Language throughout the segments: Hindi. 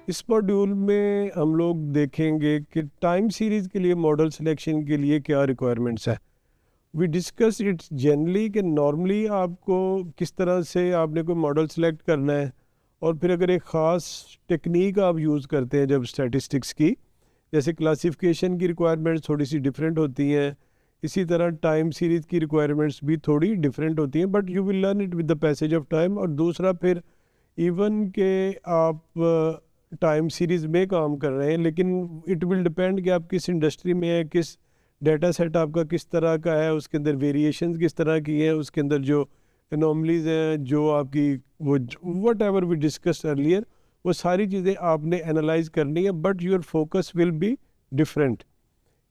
इस मॉड्यूल में हम लोग देखेंगे कि टाइम सीरीज़ के लिए मॉडल सिलेक्शन के लिए क्या रिक्वायरमेंट्स है। वी डिस्कस इट जनरली कि नॉर्मली आपको किस तरह से आपने कोई मॉडल सेलेक्ट करना है, और फिर अगर एक ख़ास टेक्निक आप यूज़ करते हैं जब स्टैटिस्टिक्स की, जैसे क्लासिफिकेशन की रिक्वायरमेंट्स थोड़ी सी डिफरेंट होती हैं, इसी तरह टाइम सीरीज़ की रिक्वायरमेंट्स भी थोड़ी डिफरेंट होती हैं, but you will learn it with the passage of time. और दूसरा फिर इवन के आप टाइम सीरीज़ में काम कर रहे हैं, लेकिन इट विल डिपेंड कि आप किस इंडस्ट्री में है, किस डाटा सेट आपका किस तरह का है, उसके अंदर वेरिएशंस किस तरह की हैं, उसके अंदर जो एनॉमलीज हैं, जो आपकी वो whatever we discuss earlier, वो सारी चीज़ें आपने एनालाइज करनी है, but your focus will be different.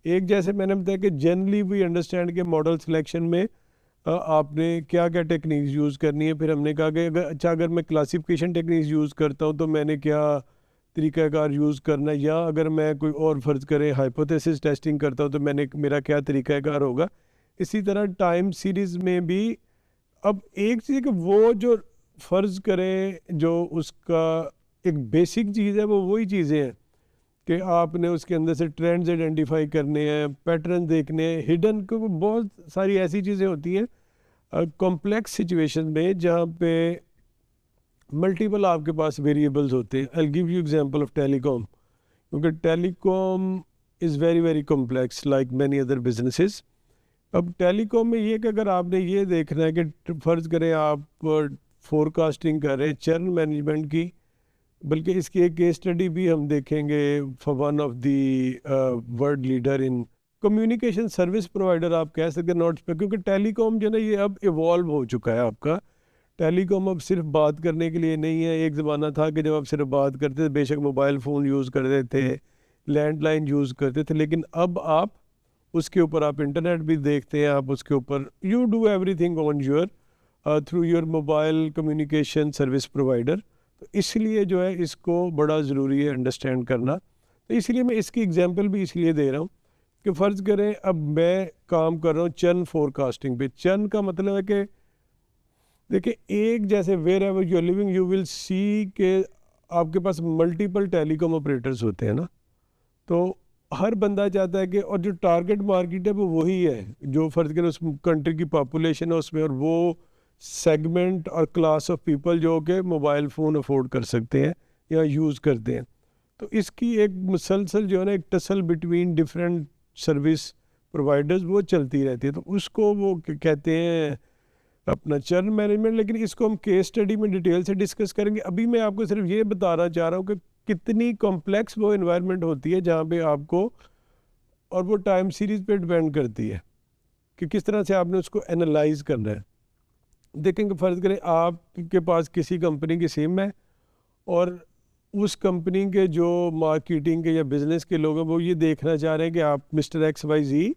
एक जैसे मैंने बताया कि जनरली वी अंडरस्टैंड के मॉडल सिलेक्शन में आपने क्या क्या टेक्निक्स यूज़ करनी है। फिर हमने कहा कि अगर मैं क्लासिफिकेशन टेक्निक्स यूज़ करता हूँ तो मैंने क्या तरीक़ाकार यूज़ करना है, या अगर मैं कोई और फ़र्ज़ करें हाइपोथेसिस टेस्टिंग करता हूँ तो मेरा क्या तरीक़ाकार होगा। इसी तरह टाइम सीरीज़ में भी अब एक चीज़ कि वो जो फ़र्ज़ करें जो उसका एक बेसिक चीज़ है, वो वही चीज़ें हैं कि आपने उसके अंदर से ट्रेंड्स आइडेंटिफाई करने हैं, पैटर्न देखने हैं, हिडन, क्योंकि बहुत सारी ऐसी चीज़ें होती हैं कॉम्प्लेक्स सिचुएशन में जहाँ पे मल्टीपल आपके पास वेरिएबल्स होते हैं। I give you example of telecom, क्योंकि telecom is very very complex like many other businesses. अब टेलीकॉम में ये कि अगर आपने ये देखना है कि फ़र्ज़ करें आप फोरकास्टिंग कर रहे हैं चर्न मैनेजमेंट की, बल्कि इसकी एक केस स्टडी भी हम देखेंगे for one of the world leader in communication service provider, आप कह सकते हैं नॉट, क्योंकि टेलीकॉम जो है ना ये अब इवॉल्व हो चुका है। आपका टेलीकॉम अब सिर्फ बात करने के लिए नहीं है। एक ज़माना था कि जब आप सिर्फ बात करते थे, बेशक मोबाइल फ़ोन यूज़ करते थे, लैंडलाइन यूज़ करते थे, लेकिन अब आप उसके ऊपर आप इंटरनेट भी देखते हैं, आप उसके ऊपर you do everything on your through your mobile communication service provider. तो इसलिए जो है इसको बड़ा ज़रूरी है अंडरस्टैंड करना। तो इसलिए मैं इसकी एग्जांपल भी इसलिए दे रहा हूँ कि फ़र्ज़ करें अब मैं काम कर रहा हूँ चर्न फोरकास्टिंग पे। चर्न का मतलब है कि देखिए, एक जैसे wherever you are living you will see के आपके पास मल्टीपल टेलीकॉम ऑपरेटर्स होते हैं ना। तो हर बंदा चाहता है कि, और जो टारगेट मार्केट है वो वही है जो फ़र्ज़ करें उस कंट्री की पॉपुलेशन है उसमें, और वो सेगमेंट और क्लास ऑफ पीपल जो कि मोबाइल फ़ोन अफोर्ड कर सकते हैं या यूज़ करते हैं। तो इसकी एक मुसलसल जो है ना एक tussle between different service providers वो चलती रहती है। तो उसको वो कहते हैं अपना चर्न मैनेजमेंट। लेकिन इसको हम केस स्टडी में डिटेल से डिस्कस करेंगे। अभी मैं आपको सिर्फ ये बताना चाह रहा हूँ कि कितनी कॉम्प्लेक्स वो इन्वायरमेंट होती है जहाँ पे आपको, और वो टाइम सीरीज़ पे डिपेंड करती है कि किस तरह से आपने उसको एनालाइज करना है। देखेंगे फ़र्ज़ करें आपके पास किसी कंपनी की सिम है, और उस कंपनी के जो मार्केटिंग के या बिज़नेस के लोग हैं वो ये देखना चाह रहे हैं कि आप मिस्टर एक्स वाई जी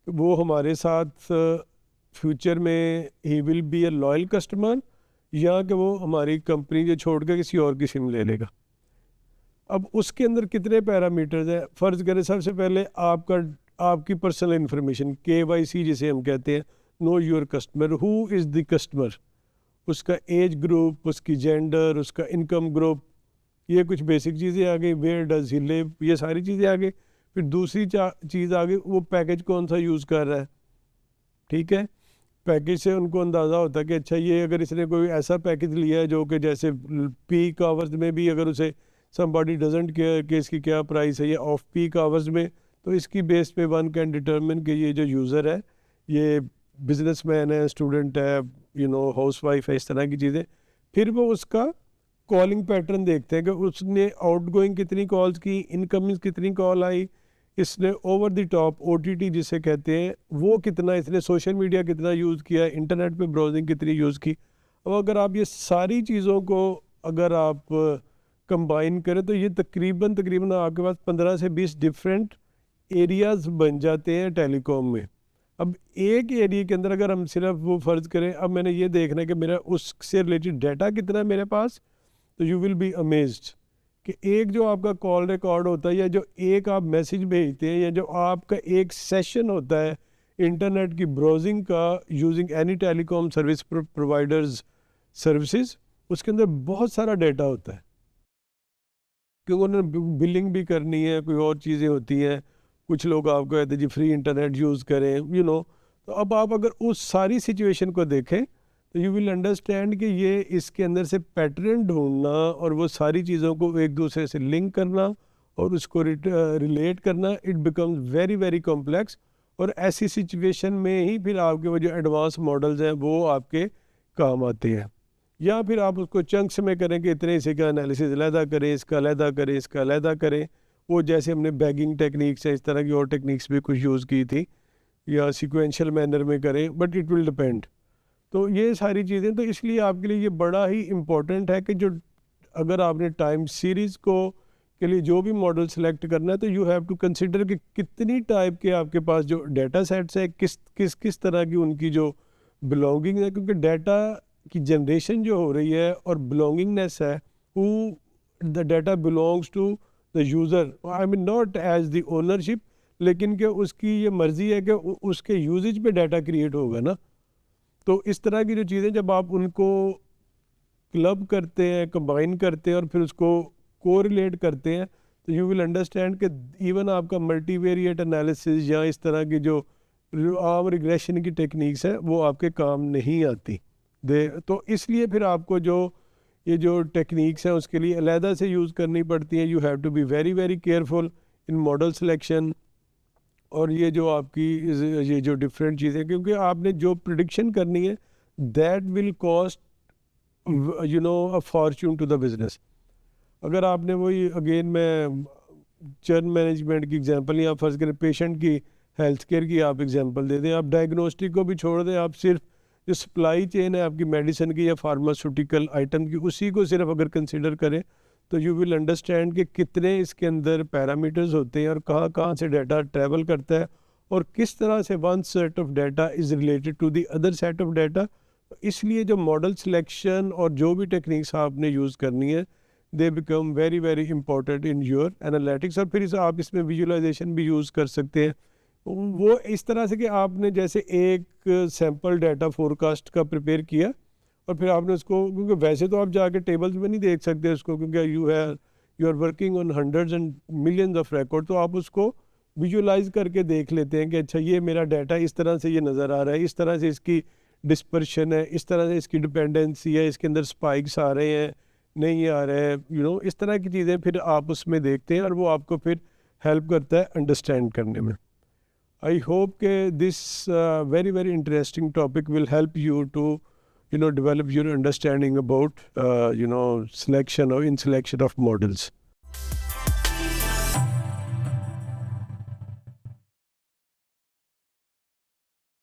वो हमारे साथ फ्यूचर में he will be A loyal customer, या कि वो हमारी कंपनी जो छोड़ कर किसी और की सिम ले लेगा। अब उसके अंदर कितने पैरामीटर्स हैं। फ़र्ज़ करें सबसे पहले आपकी पर्सनल इन्फॉर्मेशन, KYC जिसे हम कहते हैं, know your customer, who is the customer, उसका एज ग्रुप, उसकी जेंडर, उसका इनकम ग्रुप, ये कुछ बेसिक चीज़ें आ गई। वेयर डज ही लिव, ये सारी चीज़ें आ गई। फिर दूसरी चीज़ आ गई, वो पैकेज कौन सा यूज़ कर रहा है। ठीक है, पैकेज से उनको अंदाज़ा होता है कि अच्छा ये अगर इसने कोई ऐसा पैकेज लिया है जो कि जैसे पीक आवर्स में भी अगर उसे समबॉडी डजंट केयर कि इसकी क्या प्राइस है, या ऑफ पीक आवर्स में, तो इसकी बेस पे वन कैन डिटर्मिन कि ये जो यूज़र है ये बिजनेसमैन है, स्टूडेंट है, हाउसवाइफ है, इस तरह की चीज़ें। फिर वो उसका कॉलिंग पैटर्न देखते हैं कि उसने आउटगोइंग कितनी कॉल्स की, इनकमिंग कितनी कॉल आई, इसने ओवर द टॉप OTT जिसे कहते हैं वो कितना, इसने सोशल मीडिया कितना यूज़ किया, इंटरनेट पे ब्राउजिंग कितनी यूज़ की। अब अगर आप ये सारी चीज़ों को अगर आप कंबाइन करें तो ये तकरीबन तकरीबन आपके पास 15 से 20 डिफरेंट एरियाज़ बन जाते हैं टेलीकॉम में। अब एक एरिया के अंदर अगर हम सिर्फ वो फ़र्ज़ करें, अब मैंने ये देखना है कि मेरा उससे रिलेटेड डाटा कितना है मेरे पास, तो यू विल बी अमेज्ड कि एक जो आपका कॉल रिकॉर्ड होता है, या जो एक आप मैसेज भेजते हैं, या जो आपका एक सेशन होता है इंटरनेट की ब्राउजिंग का using any telecom service providers services, उसके अंदर बहुत सारा डाटा होता है। क्योंकि उन्होंने बिलिंग भी करनी है, कोई और चीज़ें होती हैं। कुछ लोग आपको कहते हैं जी फ्री इंटरनेट यूज़ करें, तो अब आप अगर उस सारी सिचुएशन को देखें तो यू विल अंडरस्टैंड कि ये इसके अंदर से पैटर्न ढूंढना और वो सारी चीज़ों को एक दूसरे से लिंक करना और उसको रिलेट करना, it becomes very very complex. और ऐसी सिचुएशन में ही फिर आपके वो जो एडवांस मॉडल्स हैं वो आपके काम आते हैं। या फिर आप उसको चंक्स में करें कि इतने हिस्से का एनालिसिस अलहदा करें, इसका अलहदा करें, इसका अलहदा करें। वो जैसे हमने बैगिंग टेक्निक्स है, इस तरह की और टेक्निक्स भी कुछ यूज़ की थी, या सीक्वेंशियल मैनर में करें, बट इट विल डिपेंड। तो ये सारी चीज़ें, तो इसलिए आपके लिए ये बड़ा ही इम्पोर्टेंट है कि जो अगर आपने टाइम सीरीज़ को के लिए जो भी मॉडल सेलेक्ट करना है तो यू हैव टू कंसिडर कि कितनी टाइप के आपके पास जो डाटा सेट्स है, किस किस किस तरह की उनकी जो बिलोंगिंग है। क्योंकि डाटा की जनरेशन जो हो रही है और बिलोंगिंगनेस है, who the data belongs to the user, I mean not as the ownership, लेकिन कि उसकी ये मर्ज़ी है कि उसके यूजेज पे डाटा क्रिएट होगा ना। तो इस तरह की जो चीज़ें जब आप उनको क्लब करते हैं, कंबाइन करते हैं और फिर उसको कोरिलेट करते हैं, तो यू विल अंडरस्टैंड कि इवन आपका मल्टीवेरिएट एनालिसिस या इस तरह की जो आम रिग्रेशन की टेक्निक्स है वो आपके काम नहीं आती। तो इसलिए फिर आपको जो ये जो टेक्निक्स हैं उसके लिए अलहदा से यूज़ करनी पड़ती हैं। You have to be very very careful in model selection. और ये जो आपकी ये जो डिफरेंट चीज़ें, क्योंकि आपने जो प्रिडिक्शन करनी है that will cost a fortune to the business. अगर आपने वही अगेन मैं चर्न मैनेजमेंट की एग्जांपल, या फर्ज करें पेशेंट की हेल्थ केयर की आप एग्जांपल दे दें, आप डायग्नोस्टिक को भी छोड़ दें, आप सिर्फ जो सप्लाई चेन है आपकी मेडिसिन की या फार्मास्यूटिकल आइटम की, उसी को सिर्फ अगर कंसिडर करें तो यू विल अंडरस्टैंड कि कितने इसके अंदर पैरामीटर्स होते हैं और कहाँ कहाँ से डाटा ट्रैवल करता है और किस तरह से one set of data is related to the other set of data. इसलिए जो मॉडल सिलेक्शन और जो भी टेक्निक्स आपने यूज़ करनी है, they become very very important in your analytics. और फिर आप इसमें विजुअलाइजेशन भी यूज़ कर सकते हैं। वो इस तरह से कि आपने जैसे एक सैम्पल डाटा फोरकास्ट का प्रिपेयर किया और फिर आपने उसको, क्योंकि वैसे तो आप जाके टेबल्स में नहीं देख सकते उसको, क्योंकि you are working on hundreds and millions of record, तो आप उसको विजुअलाइज करके देख लेते हैं कि अच्छा ये मेरा डाटा इस तरह से ये नज़र आ रहा है, इस तरह से इसकी डिस्पर्शन है, इस तरह से इसकी डिपेंडेंसी है, इसके अंदर स्पाइक्स आ रहे हैं, नहीं आ रहे हैं, इस तरह की चीज़ें फिर आप उसमें देखते हैं और वो आपको फिर हेल्प करता है अंडरस्टैंड करने में। I hope this very very interesting topic will help you to develop your understanding about selection or in selection of models.